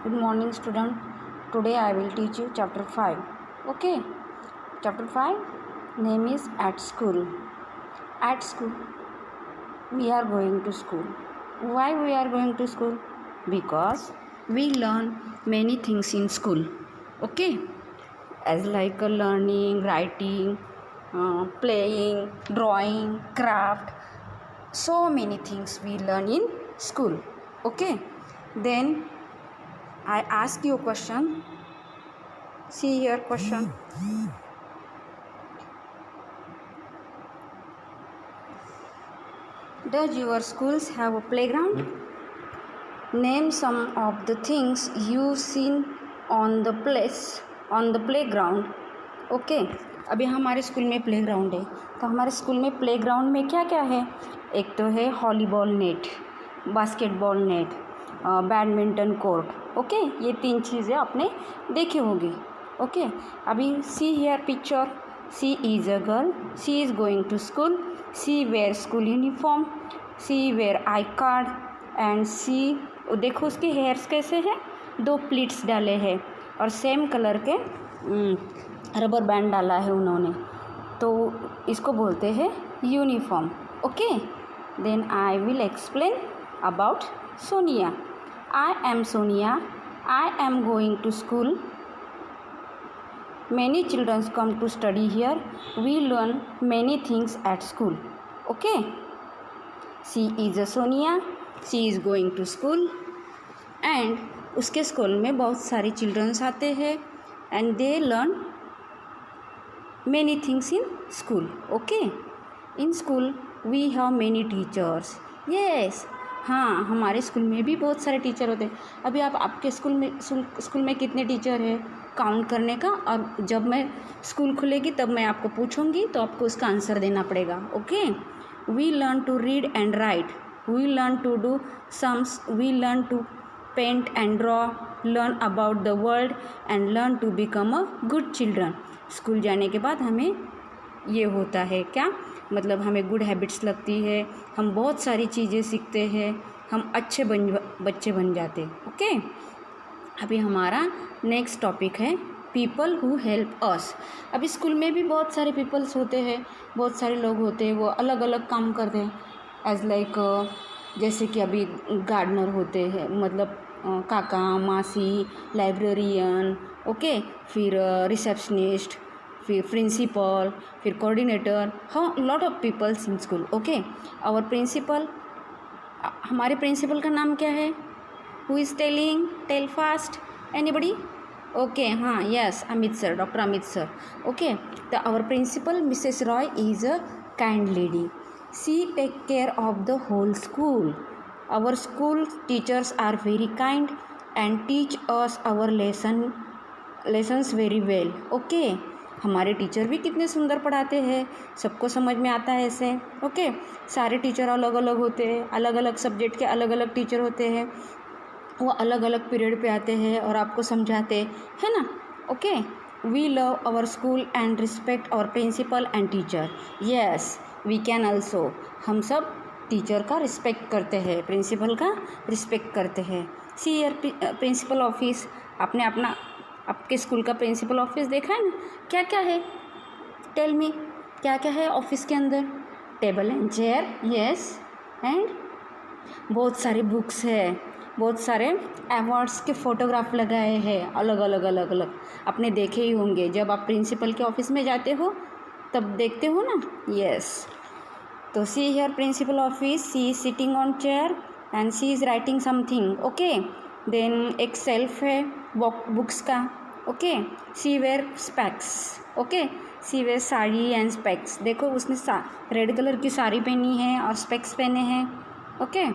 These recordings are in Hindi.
Good morning, student. Today I will teach you chapter 5. Okay. Chapter 5 name is At School. At school we are going to school. Why we are going to school? Because we learn many things in school. Okay. As like learning, writing, playing, drawing, craft. So many things we learn in school. Okay. Then I ask you a question. See here question. Does your schools have a playground? Name some of the things you've seen on the playground. Okay अभी हमारे स्कूल में प्लेग्राउंड है, तो हमारे स्कूल में प्लेग्राउंड में क्या क्या है? एक तो है volleyball net, basketball net, badminton court. Okay ये 3 चीज़ें आपने देखी होगी. ओके अभी see here picture. See is a girl. She is going to school. See wear school uniform. See wear I card. And see देखो उसके हेयर्स कैसे हैं, 2 प्लीट्स डाले हैं और सेम कलर के रबर बैंड डाला है उन्होंने, तो इसको बोलते हैं uniform. Okay then I will explain about Sonia. I am Sonia. I am going to school. Many children come to study here. We learn many things at school. Okay. She is a Sonia. She is going to school. And उसके स्कूल में बहुत सारे चिल्ड्रंस आते हैं and they learn many things in school. Okay. In school we have many teachers. Yes. हाँ हमारे स्कूल में भी बहुत सारे टीचर होते हैं. अभी आप आपके स्कूल में कितने टीचर हैं काउंट करने का, और जब मैं स्कूल खुलेगी तब मैं आपको पूछूंगी तो आपको उसका आंसर देना पड़ेगा. Okay we learn to read and write. We learn to do sums. We learn to paint and draw. Learn about the world and learn to become a good children. School जाने के बाद हमें ये होता है क्या, मतलब हमें गुड हैबिट्स लगती है, हम बहुत सारी चीज़ें सीखते हैं, हम अच्छे बच्चे बन जाते. ओके अभी हमारा नेक्स्ट टॉपिक है पीपल हु हेल्प अस. अभी स्कूल में भी बहुत सारे पीपल्स होते हैं, बहुत सारे लोग होते हैं, वो अलग अलग काम करते हैं. एज लाइक जैसे कि अभी गार्डनर होते हैं, मतलब काका मासी, लाइब्रेरियन. ओके फिर रिसेप्शनिस्ट, फिर प्रिंसिपल, फिर कोऑर्डिनेटर. हाँ lot of peoples in school. Okay our principal, हमारे प्रिंसिपल का नाम क्या है? Who is telling? Tell fast. Anybody? Okay हाँ yes Amit sir, doctor Amit sir. Okay the our principal Mrs Roy is a kind lady. She take care of the whole school. Our school teachers are very kind and teach us our lessons very well. Okay हमारे टीचर भी कितने सुंदर पढ़ाते हैं, सबको समझ में आता है ऐसे. ओके सारे टीचर अलग अलग होते हैं, अलग अलग सब्जेक्ट के अलग अलग टीचर होते हैं, वो अलग अलग पीरियड पे आते हैं और आपको समझाते हैं ना. Okay we love our school and respect our principal and teacher. Yes we can also. हम सब टीचर का रिस्पेक्ट करते हैं, प्रिंसिपल का रिस्पेक्ट करते हैं. सी ईयर प्रिंसिपल ऑफिस. आपने आपके स्कूल का प्रिंसिपल ऑफिस देखा है ना, क्या क्या है? टेल मी क्या क्या है ऑफिस के अंदर? Table and chair. Yes and बहुत सारे बुक्स है, बहुत सारे अवार्ड्स के फ़ोटोग्राफ लगाए हैं अलग अलग. आपने देखे ही होंगे, जब आप प्रिंसिपल के ऑफिस में जाते हो तब देखते हो ना. यस तो see here principal office. She is sitting on chair and she is writing something. Okay then एक सेल्फ है बुक्स का. Okay she wear specs. Okay she wear sari and specs. देखो उसने रेड कलर की साड़ी पहनी है और स्पेक्स पहने हैं. Okay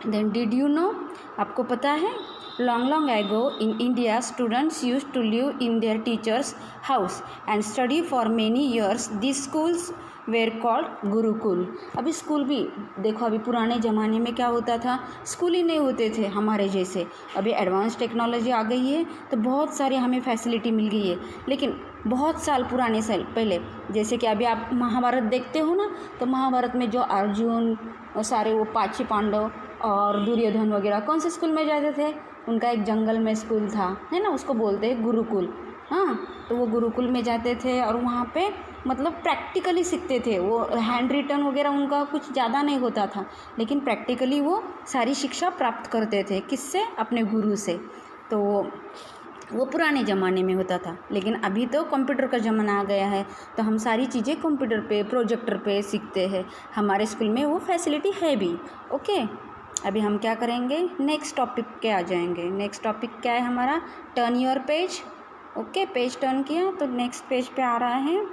then did you know, आपको पता है long ago in India students used to live in their teachers house and study for many years. This schools were called gurukul. अभी स्कूल भी देखो, अभी पुराने ज़माने में क्या होता था, स्कूल ही नहीं होते थे हमारे जैसे. अभी एडवांस टेक्नोलॉजी आ गई है तो बहुत सारी हमें फैसिलिटी मिल गई है, लेकिन बहुत साल पुराने साल पहले, जैसे कि अभी आप महाभारत देखते हो ना, तो महाभारत में जो अर्जुन और सारे वो 5 पांडव और दुर्योधन वगैरह कौन से स्कूल में जाते थे? उनका एक जंगल में स्कूल था, है ना, उसको बोलते हैं गुरुकुल। हाँ, तो वो गुरुकुल में जाते थे और वहाँ पे मतलब प्रैक्टिकली सीखते थे। वो हैंड रिटन वगैरह उनका कुछ ज़्यादा नहीं होता था, लेकिन प्रैक्टिकली वो सारी शिक्षा प्राप्त करते थे। किससे? अपने गुरु से। तो वो पुराने ज़माने में होता था, लेकिन अभी तो कंप्यूटर का ज़माना आ गया है, तो हम सारी चीज़ें कंप्यूटर पे, प्रोजेक्टर पे सीखते हैं। हमारे स्कूल में वो फैसिलिटी है भी। ओके, अभी हम क्या करेंगे, नेक्स्ट टॉपिक पे आ जाएंगे। नेक्स्ट टॉपिक क्या है हमारा? Turn your page. Okay, page turn किया तो नेक्स्ट पेज पे आ रहा है,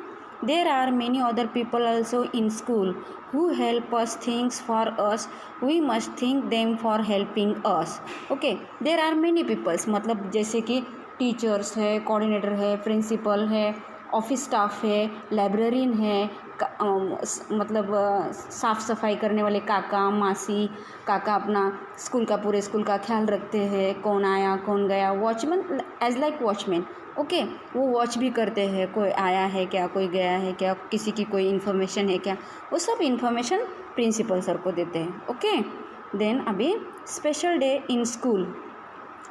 there are many other people also in school who help us things for us, we must think them for helping us. Okay, there are many peoples मतलब जैसे कि टीचर्स है, कोऑर्डिनेटर है, प्रिंसिपल है, ऑफिस स्टाफ है, लाइब्रेरियन है, मतलब साफ़ सफाई करने वाले काका मासी। काका अपना स्कूल का, पूरे स्कूल का ख्याल रखते हैं, कौन आया कौन गया। Watchman as like watchman. Okay, वो वॉच भी करते हैं, कोई आया है क्या, कोई गया है क्या, किसी की कोई इन्फॉर्मेशन है क्या, वो सब इन्फॉर्मेशन प्रिंसिपल सर को देते हैं। ओके, देन अभी special day in school.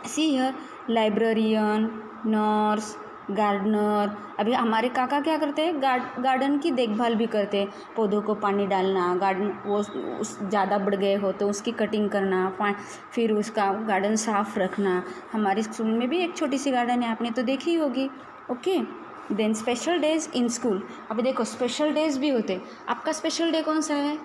See here, librarian, nurse, gardener. अभी हमारे काका क्या करते हैं, गार्डन की देखभाल भी करते हैं। पौधों को पानी डालना, गार्डन वो उस ज़्यादा बढ़ गए हो तो उसकी कटिंग करना, फिर उसका गार्डन साफ़ रखना। हमारे स्कूल में भी एक छोटी सी गार्डन है, आपने तो देखी होगी। Okay, then special days in school. अभी देखो स्पेशल डेज भी होते। आपका स्पेशल डे कौन सा है?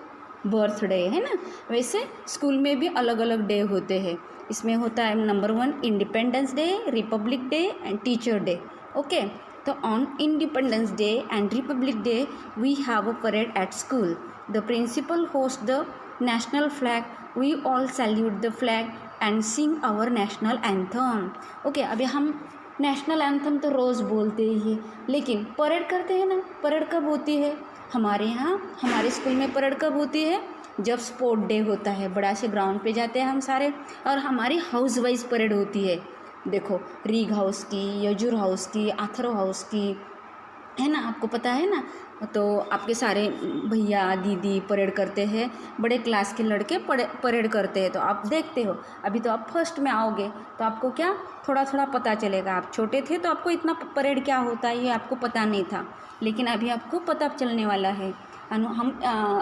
बर्थडे, है ना। वैसे स्कूल में भी अलग अलग डे होते हैं। इसमें होता है number 1 Independence Day, Republic Day and Teacher Day. Okay, तो on Independence Day and Republic Day we have a parade at school. The principal host the national flag, we all salute the flag and sing our national anthem. Okay, अभी हम नेशनल एंथम तो रोज़ बोलते ही हैं, लेकिन परेड करते हैं ना। परेड कब होती है? हमारे यहाँ, हमारे स्कूल में परेड कब होती है? जब स्पोर्ट डे होता है, बड़ा से ग्राउंड पे जाते हैं हम सारे, और हमारी हाउस वाइज परेड होती है। देखो, रीग हाउस की, यजूर हाउस की, आथरो हाउस की, है ना, आपको पता है ना। तो आपके सारे भैया दीदी परेड करते हैं, बड़े क्लास के लड़के परेड करते हैं, तो आप देखते हो। अभी तो आप फर्स्ट में आओगे तो आपको क्या थोड़ा थोड़ा पता चलेगा। आप छोटे थे तो आपको इतना परेड क्या होता है ये आपको पता नहीं था, लेकिन अभी आपको पता चलने वाला है। हम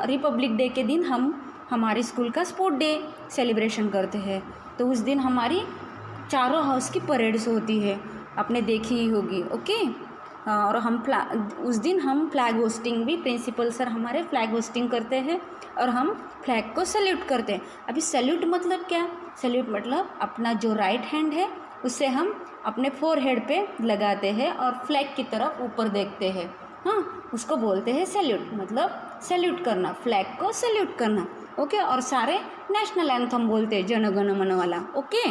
रिपब्लिक डे के दिन हम हमारे स्कूल का स्पोर्ट डे सेलिब्रेशन करते हैं, तो उस दिन हमारी चारों हाउस की परेड्स होती है, आपने देखी ही होगी। ओके, और हम उस दिन हम फ्लैग होस्टिंग भी, प्रिंसिपल सर हमारे फ्लैग होस्टिंग करते हैं और हम फ्लैग को सैल्यूट करते हैं। अभी सैल्यूट मतलब क्या? सैल्यूट मतलब अपना जो राइट हैंड है उससे हम अपने फोरहेड पे लगाते हैं और फ्लैग की तरफ ऊपर देखते हैं। हाँ, उसको बोलते हैं सैल्यूट, मतलब सैल्यूट करना, फ्लैग को सैल्यूट करना। ओके, और सारे नेशनल एंथम बोलते हैं, जन गण मन वाला। ओके,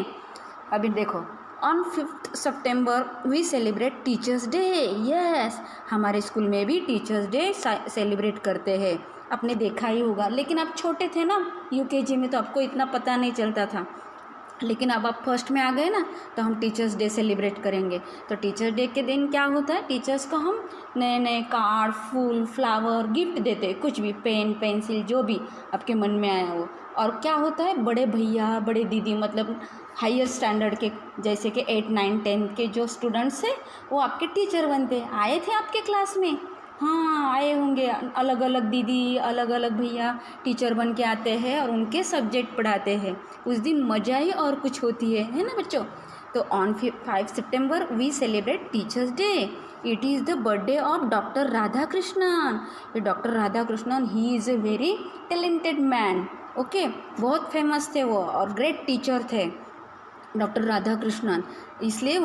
अभी देखो, on 5 September we celebrate teachers day. Yes, हमारे स्कूल में भी टीचर्स डे सेलिब्रेट करते हैं। आपने देखा ही होगा, लेकिन आप छोटे थे ना, यूकेजी में, तो आपको इतना पता नहीं चलता था, लेकिन अब आप फर्स्ट में आ गए ना, तो हम टीचर्स डे सेलिब्रेट करेंगे। तो टीचर्स डे के दिन क्या होता है, टीचर्स को हम नए नए कार्ड, फूल, फ्लावर गिफ्ट देते हैं, कुछ भी, पेन पेंसिल जो भी आपके मन में आया हो। और क्या होता है, बड़े भैया बड़े दीदी, मतलब हायर स्टैंडर्ड के, जैसे कि 8, 9, 10 के जो स्टूडेंट्स हैं वो आपके टीचर बनते हैं। आए थे आपके क्लास में? हाँ, आए होंगे। अलग अलग दीदी, अलग अलग भैया टीचर बन के आते हैं और उनके सब्जेक्ट पढ़ाते हैं। उस दिन मज़ा ही और कुछ होती है ना बच्चों। तो on 5 September we celebrate teachers Day. It is the birthday of doctor Radha Krishnan. ये doctor Radha Krishnan, he is a very talented man. Okay, बहुत फेमस थे वो और ग्रेट टीचर थे डॉक्टर राधा कृष्णन। इसलिए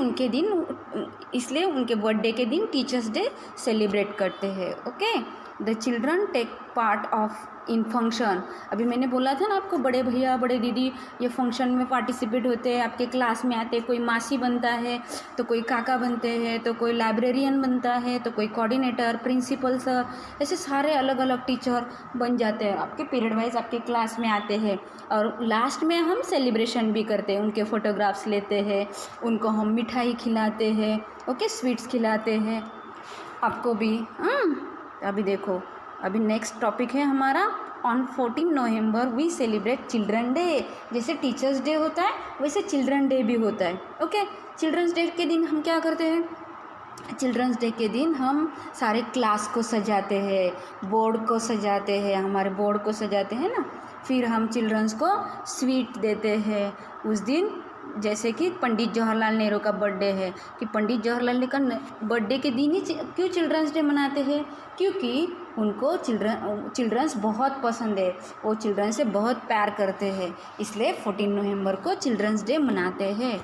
उनके बर्थडे के दिन टीचर्स डे सेलिब्रेट करते हैं। Okay, the children take part of in function. अभी मैंने बोला था ना आपको, बड़े भैया बड़े दीदी ये फंक्शन में पार्टिसिपेट होते हैं, आपके क्लास में आते हैं। कोई मासी बनता है तो कोई काका बनते हैं, तो कोई लाइब्रेरियन बनता है, तो कोई कोऑर्डिनेटर, प्रिंसिपल सर, ऐसे सारे अलग अलग टीचर बन जाते हैं, आपके पीरियड वाइज आपके क्लास में आते हैं। और लास्ट में हम सेलिब्रेशन भी करते हैं, उनके फ़ोटोग्राफ्स लेते हैं, उनको हम मिठाई खिलाते हैं। ओके, स्वीट्स खिलाते हैं आपको भी। अभी देखो, अभी नेक्स्ट टॉपिक है हमारा on 14 November we celebrate children day. जैसे टीचर्स डे होता है वैसे चिल्ड्रन डे भी होता है। ओके, चिल्ड्रंस डे के दिन हम क्या करते हैं? चिल्ड्रंस डे के दिन हम सारे क्लास को सजाते हैं, बोर्ड को सजाते हैं, हमारे बोर्ड को सजाते हैं ना। फिर हम चिल्ड्रंस को स्वीट देते हैं उस दिन। जैसे कि पंडित जवाहरलाल नेहरू का बर्थडे है, कि पंडित जवाहरलाल नेहरू का बर्थडे के दिन ही क्यों चिल्ड्रंस डे मनाते हैं? क्योंकि उनको चिल्ड्रंस बहुत पसंद है, वो चिल्ड्रन से बहुत प्यार करते हैं, इसलिए 14 नवंबर को चिल्ड्रंस डे मनाते हैं।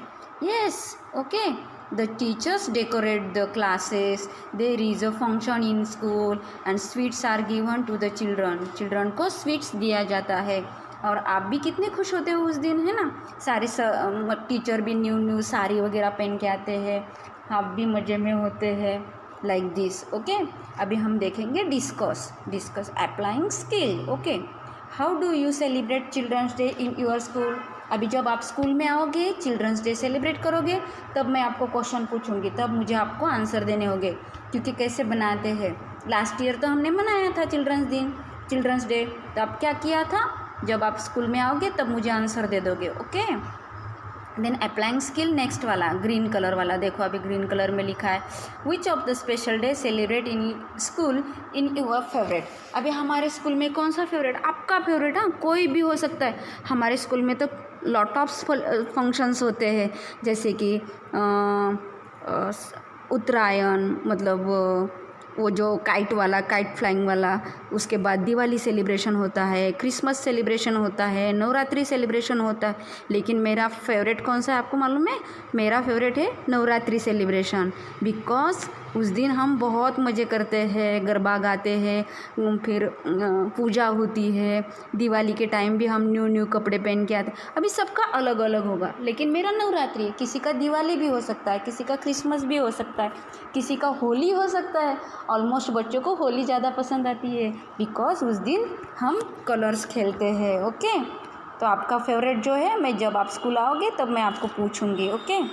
Yes, okay. The teachers decorate the classes, there is a function in school and sweets are given to the children. Children को sweets दिया जाता है। और आप भी कितने खुश होते हो उस दिन, है ना? सारे टीचर भी न्यू साड़ी वगैरह पहन के आते हैं, आप भी मज़े में होते हैं, लाइक दिस। ओके, अभी हम देखेंगे discuss applying skill. Okay, how do you celebrate children's day in your school? अभी जब आप स्कूल में आओगे, चिल्ड्रंस डे सेलिब्रेट करोगे, तब मैं आपको क्वेश्चन पूछूंगी, तब मुझे आपको आंसर देने होंगे, क्योंकि कैसे बनाते हैं। लास्ट ईयर तो हमने मनाया था चिल्ड्रंस डे, तो आप क्या किया था? जब आप स्कूल में आओगे तब मुझे आंसर दे दोगे। Okay, then applying skill next वाला, ग्रीन कलर वाला। देखो अभी ग्रीन कलर में लिखा है, which of the special day celebrate in school in your favourite. अभी हमारे स्कूल में कौन सा फेवरेट? आपका फेवरेट। हाँ, कोई भी हो सकता है। हमारे स्कूल में तो लॉट ऑफ फंक्शंस होते हैं, जैसे कि उत्तरायण, मतलब वो जो काइट फ्लाइंग वाला, उसके बाद दिवाली सेलिब्रेशन होता है, क्रिसमस सेलिब्रेशन होता है, नवरात्रि सेलिब्रेशन होता है। लेकिन मेरा फेवरेट कौन सा है आपको मालूम है? मेरा फेवरेट है नवरात्रि सेलिब्रेशन, बिकॉज उस दिन हम बहुत मज़े करते हैं, गरबा गाते हैं, फिर पूजा होती है। दिवाली के टाइम भी हम न्यू कपड़े पहन के आते हैं। अभी सबका अलग अलग होगा, लेकिन मेरा नवरात्रि है। किसी का दिवाली भी हो सकता है, किसी का क्रिसमस भी हो सकता है, किसी का होली हो सकता है। ऑलमोस्ट बच्चों को होली ज़्यादा पसंद आती है, बिकॉज उस दिन हम कलर्स खेलते हैं। ओके, तो आपका फेवरेट जो है, मैं जब आप स्कूल आओगे तब मैं आपको पूछूंगी। ओके।